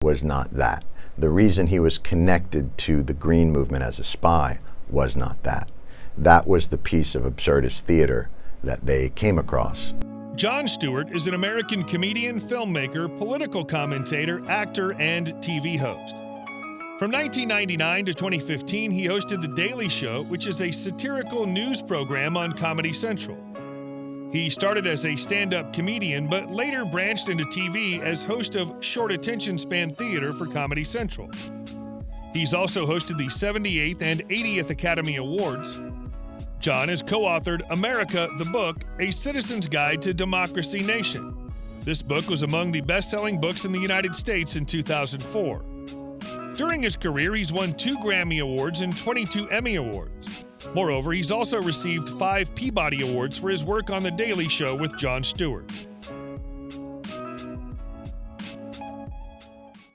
was not that. The reason he was connected to the Green Movement as a spy was not that. That was the piece of absurdist theater that they came across. Jon Stewart is an American comedian, filmmaker, political commentator, actor, and TV host. From 1999 to 2015, he hosted The Daily Show, which is a satirical news program on Comedy Central. He started as a stand-up comedian, but later branched into TV as host of short attention span theater for Comedy Central. He's also hosted the 78th and 80th Academy Awards. Jon has co-authored America, the Book, A Citizen's Guide to Democracy Nation. This book was among the best-selling books in the United States in 2004. During his career, he's won 2 Grammy Awards and 22 Emmy Awards. Moreover, he's also received 5 Peabody Awards for his work on The Daily Show with Jon Stewart.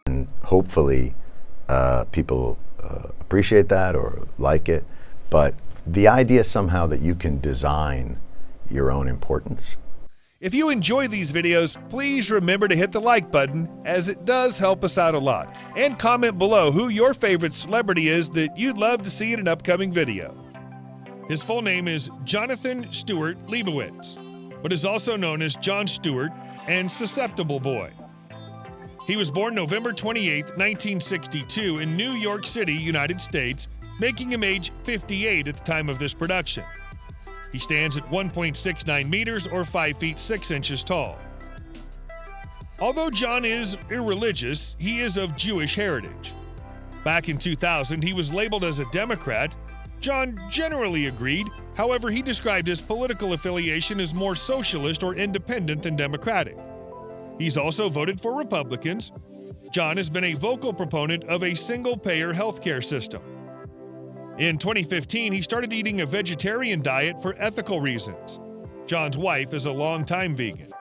And hopefully, people appreciate that or like it, but the idea somehow that you can design your own importance. If you enjoy these videos, please remember to hit the like button, as it does help us out a lot. And comment below who your favorite celebrity is that you'd love to see in an upcoming video. His full name is Jonathan Stewart Leibowitz, but is also known as Jon Stewart and Susceptible Boy. He was born November 28, 1962 in New York City, United States, making him age 58 at the time of this production. He stands at 1.69 meters or 5 feet 6 inches tall. Although Jon is irreligious, he is of Jewish heritage. Back in 2000, he was labeled as a Democrat. Jon generally agreed, however, he described his political affiliation as more socialist or independent than Democratic. He's also voted for Republicans. Jon has been a vocal proponent of a single-payer healthcare system. In 2015, he started eating a vegetarian diet for ethical reasons. Jon's wife is a longtime vegan.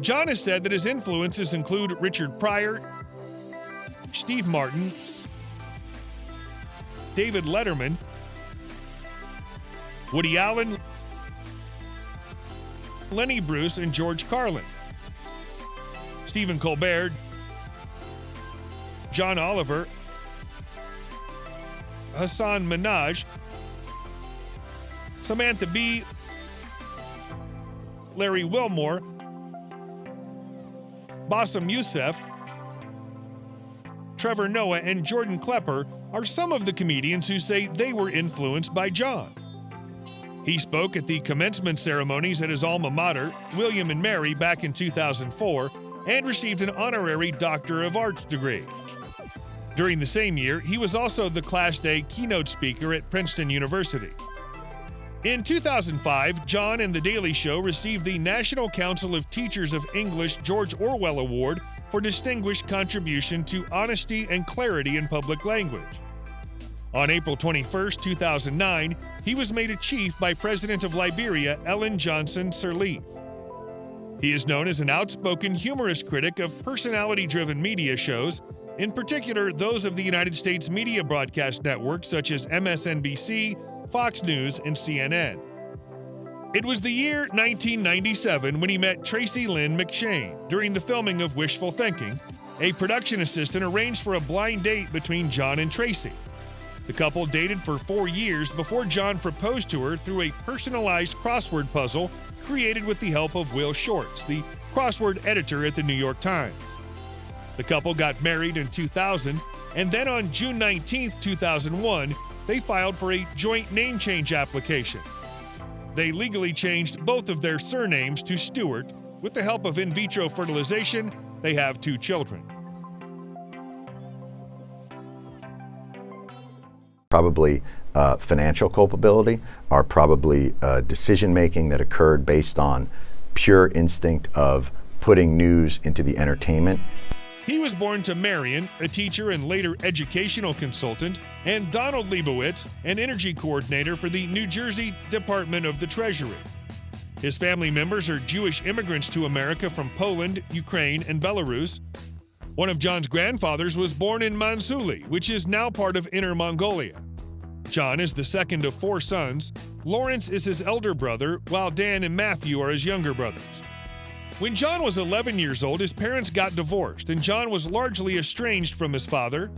Jon has said that his influences include Richard Pryor, Steve Martin, David Letterman, Woody Allen, Lenny Bruce, and George Carlin, Stephen Colbert, John Oliver, Hassan Minhaj, Samantha Bee, Larry Wilmore, Bassem Youssef, Trevor Noah, and Jordan Klepper are some of the comedians who say they were influenced by Jon. He spoke at the commencement ceremonies at his alma mater, William and Mary, back in 2004, and received an honorary Doctor of Arts degree. During the same year, he was also the Class Day keynote speaker at Princeton University. In 2005, Jon and The Daily Show received the National Council of Teachers of English George Orwell Award for distinguished contribution to honesty and clarity in public language. On April 21, 2009, he was made a chief by President of Liberia, Ellen Johnson Sirleaf. He is known as an outspoken humorous critic of personality-driven media shows, in particular those of the United States media broadcast networks such as MSNBC, Fox News, and CNN. It was the year 1997 when he met Tracy Lynn McShane during the filming of Wishful Thinking. A production assistant arranged for a blind date between Jon and Tracy. The couple dated for 4 years before Jon proposed to her through a personalized crossword puzzle created with the help of Will Shortz, the crossword editor at the New York Times. The couple got married in 2000, and then on June 19, 2001, they filed for a joint name change application. They legally changed both of their surnames to Stewart. With the help of in vitro fertilization, they have 2 children. Probably financial culpability, are probably decision-making that occurred based on pure instinct of putting news into the entertainment. He was born to Marion, a teacher and later educational consultant, and Donald Leibowitz, an energy coordinator for the New Jersey Department of the Treasury. His family members are Jewish immigrants to America from Poland, Ukraine, and Belarus. One of Jon's grandfathers was born in Manzhouli, which is now part of Inner Mongolia. Jon is the second of 4 sons. Lawrence is his elder brother, while Dan and Matthew are his younger brothers. When John was 11 years old, his parents got divorced, and John was largely estranged from his father.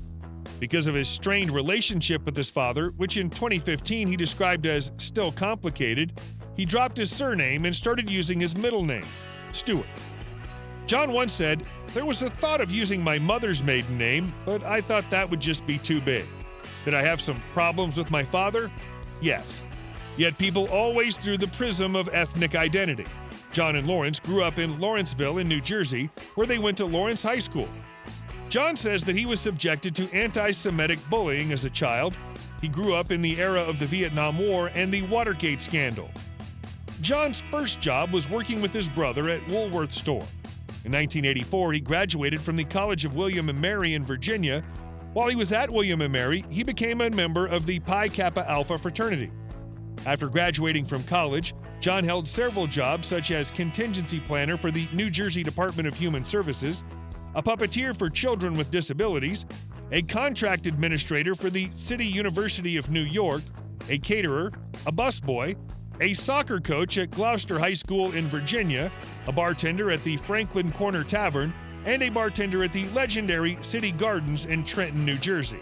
Because of his strained relationship with his father, which in 2015 he described as still complicated, he dropped his surname and started using his middle name, Stewart. John once said, "There was a thought of using my mother's maiden name, but I thought that would just be too big. Did I have some problems with my father? Yes. Yet people always through the prism of ethnic identity. John and Lawrence grew up in Lawrenceville in New Jersey, where they went to Lawrence High School. John says that he was subjected to anti-Semitic bullying as a child. He grew up in the era of the Vietnam War and the Watergate scandal. John's first job was working with his brother at Woolworth store. In 1984, he graduated from the College of William and Mary in Virginia. While he was at William and Mary, he became a member of the Pi Kappa Alpha fraternity. After graduating from college, John held several jobs such as contingency planner for the New Jersey Department of Human Services, a puppeteer for children with disabilities, a contract administrator for the City University of New York, a caterer, a busboy, a soccer coach at Gloucester High School in Virginia, a bartender at the Franklin Corner Tavern, and a bartender at the legendary City Gardens in Trenton, New Jersey.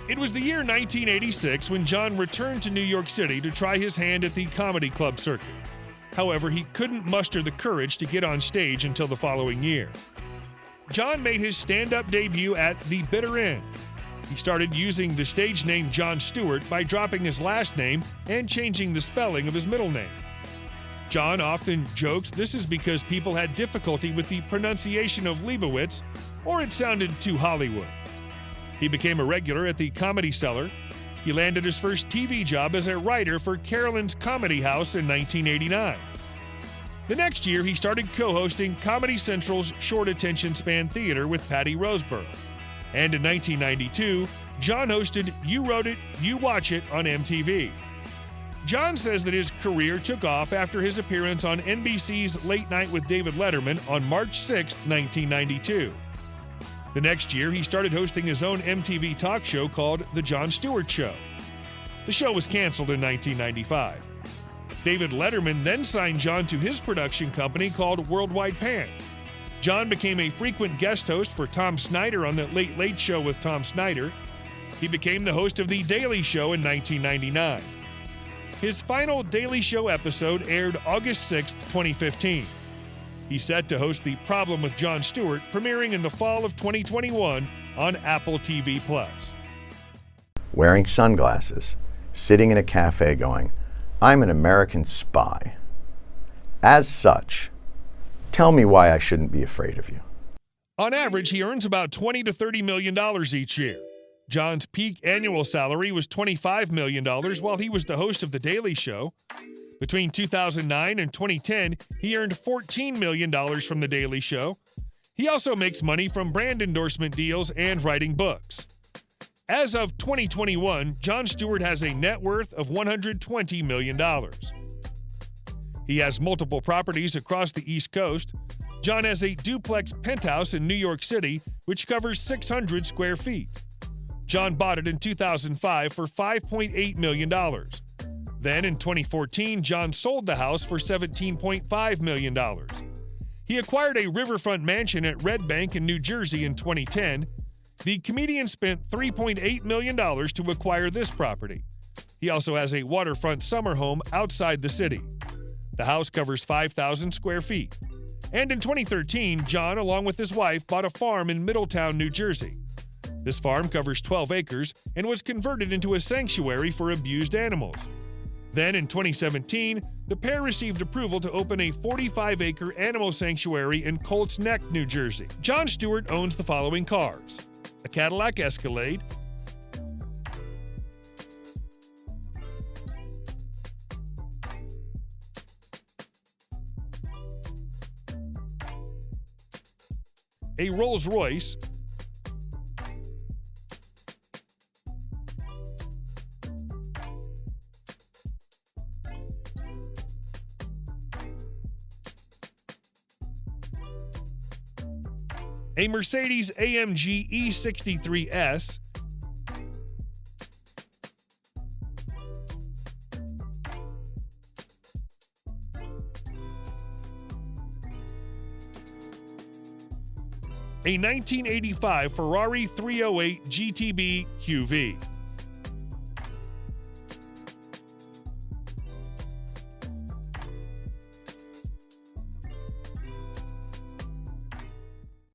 It was the year 1986 when John returned to New York City to try his hand at the comedy club circuit. However, he couldn't muster the courage to get on stage until the following year. John made his stand-up debut at The Bitter End. He started using the stage name Jon Stewart by dropping his last name and changing the spelling of his middle name. John often jokes this is because people had difficulty with the pronunciation of Leibowitz, or it sounded too Hollywood. He became a regular at the Comedy Cellar. He landed his first TV job as a writer for Carolyn's Comedy House in 1989. The next year, he started co-hosting Comedy Central's Short Attention Span Theater with Patty Roseborough. And in 1992, John hosted You Wrote It, You Watch It on MTV. John says that his career took off after his appearance on NBC's Late Night with David Letterman on March 6, 1992. The next year, he started hosting his own MTV talk show called The Jon Stewart Show. The show was canceled in 1995. David Letterman then signed John to his production company called Worldwide Pants. John became a frequent guest host for Tom Snyder on The Late Late Show with Tom Snyder. He became the host of The Daily Show in 1999. His final Daily Show episode aired August 6, 2015. He's set to host The Problem with Jon Stewart, premiering in the fall of 2021 on Apple TV+. Wearing sunglasses, sitting in a cafe going, "I'm an American spy." As such, tell me why I shouldn't be afraid of you. On average, he earns about $20 to $30 million each year. John's peak annual salary was $25 million while he was the host of The Daily Show. Between 2009 and 2010, he earned $14 million from The Daily Show. He also makes money from brand endorsement deals and writing books. As of 2021, Jon Stewart has a net worth of $120 million. He has multiple properties across the East Coast. John has a duplex penthouse in New York City, which covers 600 square feet. John bought it in 2005 for $5.8 million. Then in 2014, John sold the house for $17.5 million. He acquired a riverfront mansion at Red Bank in New Jersey in 2010. The comedian spent $3.8 million to acquire this property. He also has a waterfront summer home outside the city. The house covers 5,000 square feet. And in 2013, John, along with his wife, bought a farm in Middletown, New Jersey. This farm covers 12 acres and was converted into a sanctuary for abused animals. Then in 2017, the pair received approval to open a 45-acre animal sanctuary in Colts Neck, New Jersey. Jon Stewart owns the following cars: a Cadillac Escalade, a Rolls-Royce, a Mercedes AMG E63S, a 1985 Ferrari 308 GTB QV.